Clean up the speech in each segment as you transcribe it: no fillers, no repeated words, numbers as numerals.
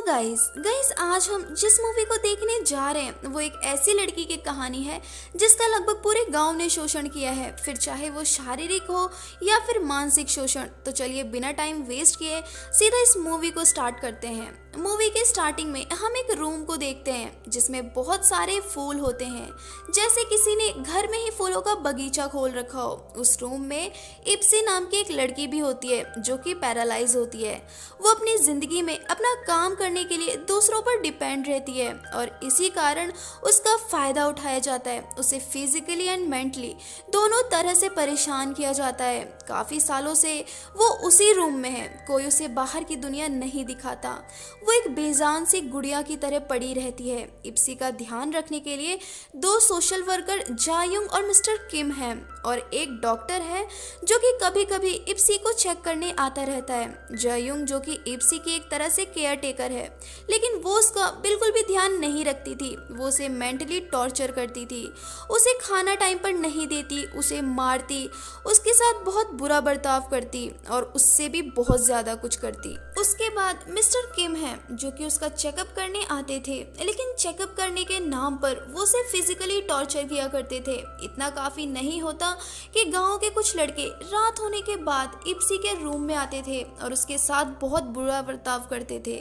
Guys आज हम जिस मूवी को देखने जा रहे हैं वो एक ऐसी लड़की की कहानी है जिसका लगभग पूरे गांव ने शोषण किया है, फिर चाहे वो शारीरिक हो या फिर मानसिक शोषण। तो चलिए बिना टाइम वेस्ट किए सीधा इस मूवी को स्टार्ट करते हैं। मूवी के स्टार्टिंग में हम एक रूम को देखते हैं जिसमें बहुत सारे फूल होते हैं, जैसे किसी ने घर में ही फूलों का बगीचा खोल रखा हो। उस रूम में इप्सी नाम की एक लड़की भी होती है जो कि पैरालाइज होती है। वो अपनी जिंदगी में अपना काम करने के लिए दूसरों पर डिपेंड रहती है और इसी कारण उसका फायदा उठाया जाता है। उसे फिजिकली एंड मेंटली दोनों तरह से परेशान किया जाता है। काफी सालों से वो उसी रूम में है, कोई उसे बाहर की दुनिया नहीं दिखाता। वो एक बेजान सी गुड़िया की तरह पड़ी रहती है। इप्सी का ध्यान रखने के लिए दो सोशल वर्कर जायुंग और मिस्टर किम हैं और एक डॉक्टर है जो कि कभी कभी इप्सी को चेक करने आता रहता है। जायुंग जो कि इप्सी की एक तरह से केयर टेकर है, लेकिन वो उसका बिल्कुल भी ध्यान नहीं रखती थी। वो उसे मेंटली टॉर्चर करती थी, उसे खाना टाइम पर नहीं देती, उसे मारती, उसके साथ बहुत बुरा बर्ताव करती और उससे भी बहुत ज्यादा कुछ करती। उसके बाद मिस्टर किम है जो कि उसका चेकअप करने आते थे, लेकिन चेकअप करने के नाम पर वो उसे फिजिकली टॉर्चर किया करते थे। इतना काफी नहीं होता कि गांव के कुछ लड़के रात होने के बाद इप्सी के रूम में आते थे और उसके साथ बहुत बुरा बर्ताव करते थे।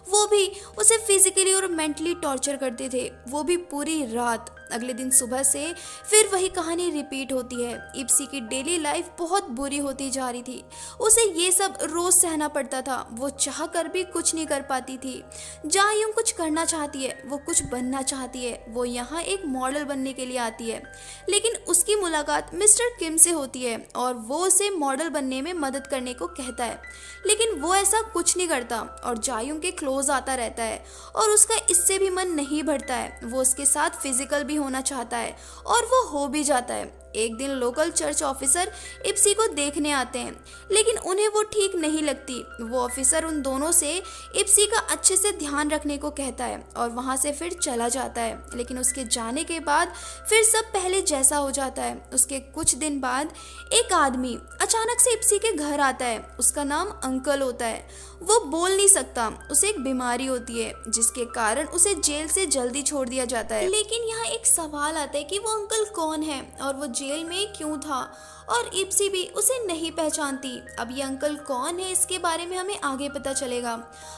वो भी उसे फिजिकली और मेंटली टॉर्चर करते थे, वो भी पूरी रात। अगले दिन सुबह से फिर वही कहानी रिपीट होती है। इप्सी की डेली लाइफ बहुत बुरी होती जा रही थी, उसे ये सब रोज सहना पड़ता था। वो चाह कर भी कुछ नहीं कर पाती थी। जायुंग कुछ करना चाहती है, वो कुछ बनना चाहती है, वो यहाँ एक मॉडल बनने के लिए आती है, लेकिन उसकी मुलाकात मिस्टर किम से होती है और वो उसे मॉडल बनने में मदद करने को कहता है, लेकिन वो ऐसा कुछ नहीं करता और जायुंग के क्लोज आता रहता है और उसका इससे भी मन नहीं भरता है। वो उसके साथ फिजिकल भी होना चाहता है और वो हो भी जाता है। एक दिन लोकल चर्च ऑफिसर इप्सी को देखने आते हैं, लेकिन उन्हें वो ठीक नहीं लगती। वो ऑफिसर उन दोनों से इप्सी का अच्छे से ध्यान रखने को कहता है और वहां से फिर चला जाता है, लेकिन उसके जाने के बाद फिर सब पहले जैसा हो जाता है। उसके कुछ दिन बाद एक आदमी अचानक से इप्सी के घर आता है। उसका नाम अंकल होता है। वो बोल नहीं सकता, उसे एक बीमारी होती है जिसके कारण उसे जेल से जल्दी छोड़ दिया जाता है। लेकिन यहाँ एक सवाल आता है कि वो अंकल कौन है और वो जेल में क्यों था, और इप्सी भी उसे नहीं पहचानती। अब ये अंकल कौन है इसके बारे में हमें आगे पता चलेगा।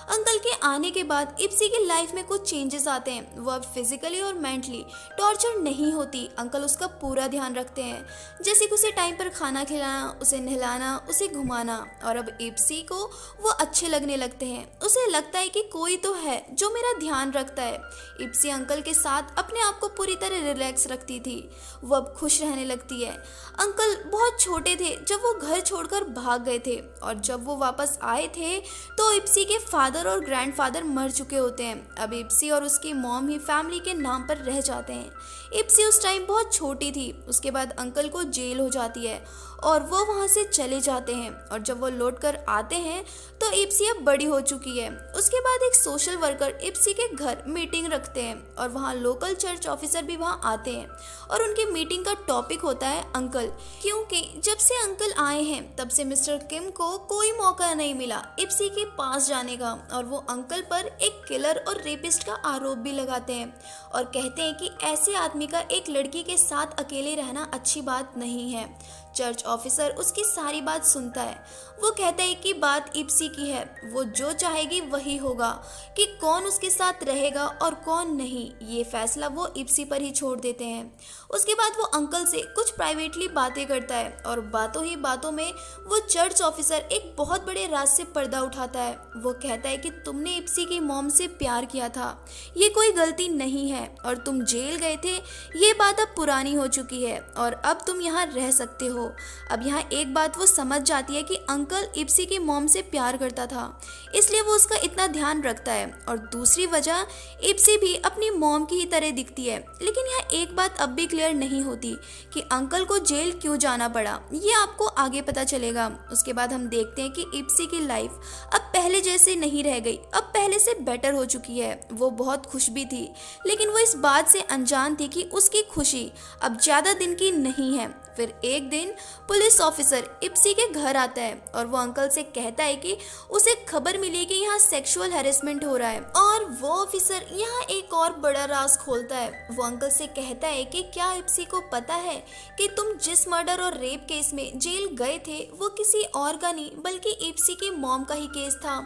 अंकल के आने के बाद इप्सी की लाइफ में कुछ चेंजेस आते हैं। वो अब फिजिकली और मेंटली टॉर्चर नहीं होती। अंकल उसका पूरा ध्यान रखते हैं, जैसे कि उसे टाइम पर खाना खिलाना, उसे नहलाना, उसे घुमाना। और अब इप्सी को वो अच्छे लगने लगते हैं। उसे लगता है कि कोई तो है जो मेरा ध्यान रखता है। इप्सी अंकल के साथ अपने आप को पूरी तरह रिलैक्स रखती थी। वो अब खुश रहने लगती है। अंकल बहुत छोटे थे जब वो घर छोड़कर भाग गए थे और जब वो वापस आए थे तो इप्सी के फादर और ग्रैंडफादर मर चुके होते हैं। अब इप्सी और उसकी मॉम ही फैमिली के नाम पर रह जाते हैं। इप्सी उस टाइम बहुत छोटी थी। उसके बाद अंकल को जेल हो जाती है और वो वहाँ से चले जाते हैं और जब वो लौट कर आते हैं तो इप्सी अब बड़ी हो चुकी है। उसके बाद एक सोशल वर्कर इप्सी के घर मीटिंग रखते हैं और वहाँ लोकल चर्च ऑफिसर भी वहाँ आते हैं और उनकी मीटिंग का टॉपिक होता है अंकल, क्योंकि जब से अंकल आए हैं तब से मिस्टर किम को कोई मौका नहीं मिला इप्सी के पास जाने का और वो अंकल पर एक किलर और रेपिस्ट का आरोप भी लगाते हैं और कहते हैं कि ऐसे आदमी का एक लड़की के साथ अकेले रहना अच्छी बात नहीं है। चर्च ऑफिसर उसकी सारी बात सुनता है। वो कहता है कि बात इप्सी की है, वो जो चाहेगी वही होगा, कि कौन उसके साथ रहेगा और कौन नहीं, ये फैसला वो इप्सी पर ही छोड़ देते हैं। उसके बाद वो अंकल से कुछ प्राइवेटली बातें करता है और बातों ही बातों में वो चर्च ऑफिसर एक बहुत बड़े राज से पर्दा उठाता है। वो कहता है कि तुमने इप्सी की मॉम से प्यार किया था, ये कोई गलती नहीं है और तुम जेल गए थे, ये बात अब पुरानी हो चुकी है और अब तुम यहाँ रह सकते हो। अब यहाँ एक बात वो समझ जाती है कि अंकल इप्सी की मॉम से प्यार करता था, इसलिए वो उसका इतना ध्यान रखता है। और दूसरी वजह, इप्सी भी अपनी मॉम की ही तरह दिखती है। लेकिन यहाँ एक बात अब भी क्लियर नहीं होती कि अंकल को जेल क्यों जाना पड़ा, ये आपको आगे पता चलेगा। उसके बाद हम देखते हैं कि इप्सी की लाइफ अब पहले जैसे नहीं रह गई, अब पहले से बेटर हो चुकी है। वो बहुत खुश भी थी, लेकिन वो इस बात से अनजान थी कि उसकी खुशी अब ज्यादा दिन की नहीं है। फिर एक दिन पुलिस ऑफिसर इप्सी के घर आता है और वो अंकल से कहता है कि उसे खबर मिली है कि यहाँ सेक्सुअल हैरेसमेंट हो रहा है। और वो ऑफिसर यहाँ एक और बड़ा राज खोलता है। वो अंकल से कहता है कि क्या इप्सी को पता है कि तुम जिस मर्डर और रेप केस में जेल गए थे वो किसी और का नहीं बल्कि इप्सी की मॉम का ही केस था।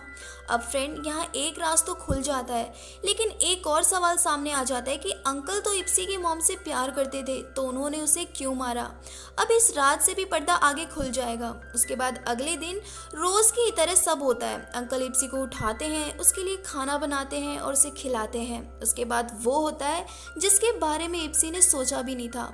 अब फ्रेंड यहाँ एक राज तो खुल जाता है, लेकिन एक और सवाल सामने आ जाता है कि अंकल तो इप्सी की मॉम से प्यार करते थे तो उन्होंने उसे क्यों मारा। अब इस राज से भी पर्दा आगे खुल जाएगा। उसके बाद अगले दिन रोज की तरह सब होता है। अंकल इप्सी को उठाते हैं, उसके लिए खाना बनाते हैं और उसे खिलाते हैं। उसके बाद वो होता है जिसके बारे में इप्सी ने सोचा भी नहीं था।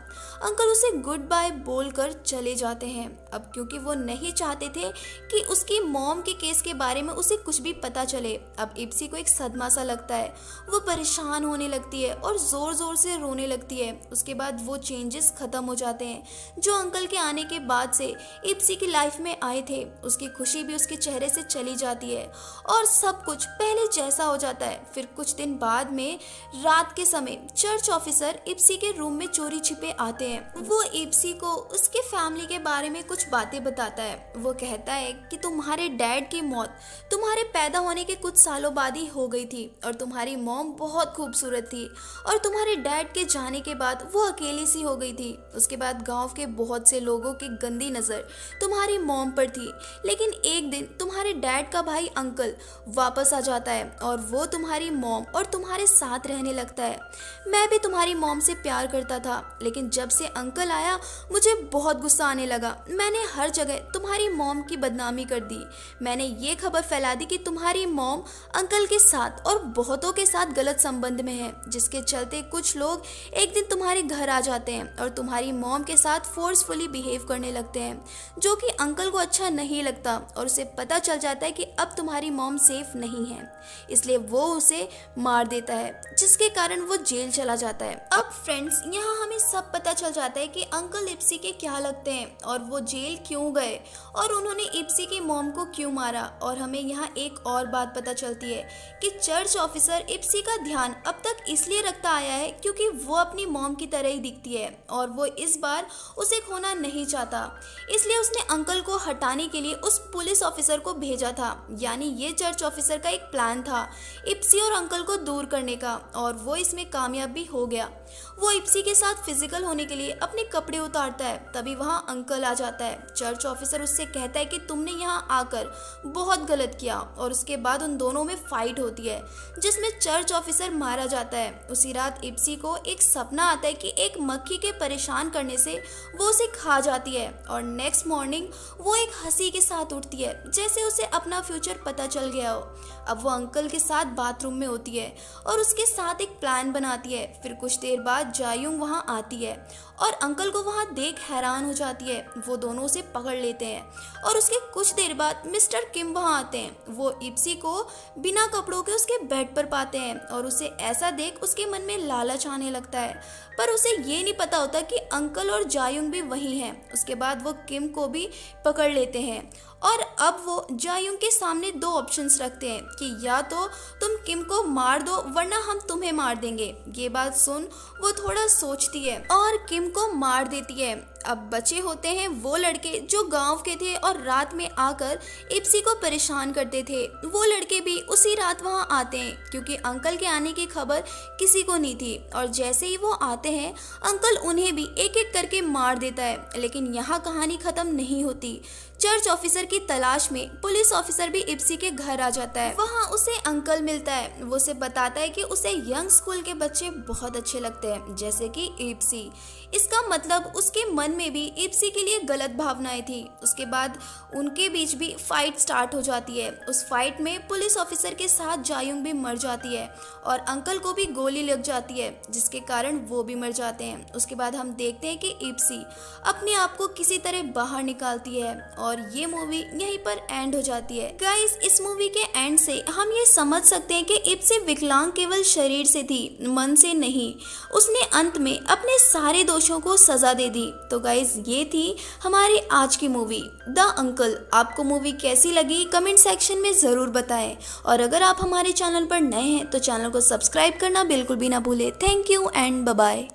अंकल उसे गुड बाय बोलकर चले जाते हैं। अब क्योंकि वो नहीं चाहते थे कि उसकी मॉम के केस के बारे में उसे कुछ भी पता चले, अब इप्सी को एक सदमा सा लगता है। वो परेशान होने लगती है और जोर जोर से रोने लगती है। उसके बाद वो चेंजेस खत्म हो जाते हैं जो अंकल के आने के बाद से इप्सी की लाइफ में आए थे। उसकी खुशी भी उसके चेहरे से चली जाती है और सब कुछ पहले जैसा हो जाता है। फिर कुछ दिन बाद में रात के समय चर्च ऑफिसर इप्सी के रूम में चोरी छिपे आते हैं। वो इप्सी को उसके फैमिली के बारे में कुछ बातें बताता है। वो कहता है कि तुम्हारे डैड की मौत तुम्हारे पैदा होने के कुछ सालों बाद ही हो गई थी और तुम्हारी मॉम बहुत खूबसूरत थी और तुम्हारे डैड के जाने के बाद वो अकेली सी हो गई थी। उसके बाद गांव के बहुत से लोगों की गंदी नज़र तुम्हारी मॉम पर थी, लेकिन एक दिन तुम्हारे डैड का भाई अंकल वापस आ जाता है और वो तुम्हारी मॉम और तुम्हारे साथ रहने लगता है। मैं भी तुम्हारी मॉम से प्यार करता था, लेकिन जब से अंकल आया मुझे बहुत गुस्सा आने लगा। मैंने हर जगह तुम्हारी मॉम की बदनामी कर दी। मैंने ये खबर फैला दी कि तुम्हारी मॉम अंकल के साथ और बहुतों के साथ गलत संबंध में है, जिसके चलते कुछ लोग एक दिन तुम्हारे घर आ जाते हैं और तुम्हारी मॉम के साथ फोर्सफुली बिहेव करने लगते हैं, जो कि अंकल को अच्छा नहीं लगता और उसे पता चल जाता है कि अब तुम्हारी मॉम सेफ नहीं है, इसलिए वो उसे मार देता है, जिसके कारण वो जेल चला जाता है। अब फ्रेंड्स यहाँ हमें सब पता चल जाता है कि अंकल इप्सी के क्या लगते हैं और वो जेल क्यों गए और उन्होंने इप्सी की मॉम को क्यों मारा। और हमें यहाँ एक और बात पता चलती है कि चर्च ऑफिसर इप्सी का ध्यान अब तक इसलिए रखता आया है क्योंकि वो अपनी मॉम की तरह ही दिखती है और वो इस बार उसे खोना नहीं चाहता, इसलिए उसने अंकल को हटाने के लिए उस पुलिस ऑफिसर को भेजा था। यानी ये चर्च ऑफिसर का एक प्लान था इप्सी और अंकल को दूर करने का और वो इसमें कामयाब भी हो गया। वो इप्सी के साथ फिजिकल होने के लिए अपने कपड़े उतारता है, तभी वहाँ अंकल आ जाता है। चर्च ऑफिसर उससे कहता है कि तुमने यहाँ आकर बहुत गलत किया और उसके बाद उन दोनों में फाइट होती है जिसमें चर्च ऑफिसर मारा जाता है। उसी रात इप्सी को एक सपना आता है कि एक मक्खी के परेशान करने से वो उसे खा जाती है और नेक्स्ट मॉर्निंग वो एक हंसी के साथ उठती है जैसे उसे अपना फ्यूचर पता चल गया हो। अब वो अंकल के साथ बाथरूम में होती है और उसके साथ एक प्लान बनाती है। फिर कुछ देर बाद जायुंग वहाँ आती है और अंकल को वहाँ देख हैरान हो जाती है। वो दोनों उसे पकड़ लेते हैं और उसके कुछ देर बाद मिस्टर किम वहाँ आते हैं। वो इप्सी को बिना कपड़ों के उसके बेड पर पाते हैं और उसे ऐसा देख उसके मन में लालच आने लगता है, पर उसे ये नहीं पता होता कि अंकल और जायुंग भी वही हैं। उसके बाद वो किम को भी पकड़ लेते हैं और अब वो जायुंग के सामने दो ऑप्शंस रखते हैं कि या तो तुम किम को मार दो वरना हम तुम्हें मार देंगे। ये बात सुन वो थोड़ा सोचती है और किम को मार देती है। अब बचे होते हैं वो लड़के जो गांव के थे और रात में आकर इप्सी को परेशान करते थे। वो लड़के भी उसी रात वहां आते हैं क्योंकि अंकल के आने की खबर किसी को नहीं थी और जैसे ही वो आते हैं अंकल उन्हें भी एक एक करके मार देता है। लेकिन यहाँ कहानी खत्म नहीं होती। चर्च ऑफिसर की तलाश में पुलिस ऑफिसर भी इप्सी के घर आ जाता है। वहाँ उसे अंकल मिलता है। वो उसे बताता है कि उसे यंग स्कूल के बच्चे बहुत अच्छे लगते हैं जैसे कि इप्सी। इसका मतलब उसके मन में भी इप्सी के लिए गलत भावनाएं थी। उसके बाद उनके बीच भी फाइट स्टार्ट हो जाती है। उस फाइट में पुलिस ऑफिसर के साथ जायुंग भी मर जाती है और अंकल को भी गोली लग जाती है जिसके कारण वो भी मर जाते हैं। उसके बाद हम देखते हैं कि इप्सी अपने आप को किसी तरह बाहर निकालती है और ये मूवी यहीं पर एंड हो जाती है। गाइस इस मूवी के एंड से हम ये समझ सकते हैं कि इप्सी विकलांग केवल शरीर से थी, मन से नहीं। उसने अंत में अपने सारे दोषों को सजा दे दी। तो गाइस ये थी हमारी आज की मूवी द अंकल। आपको मूवी कैसी लगी कमेंट सेक्शन में ज़रूर बताएं और अगर आप हमारे चैनल पर नए हैं तो चैनल को सब्सक्राइब करना बिल्कुल भी ना भूलें। Thank you and bye bye.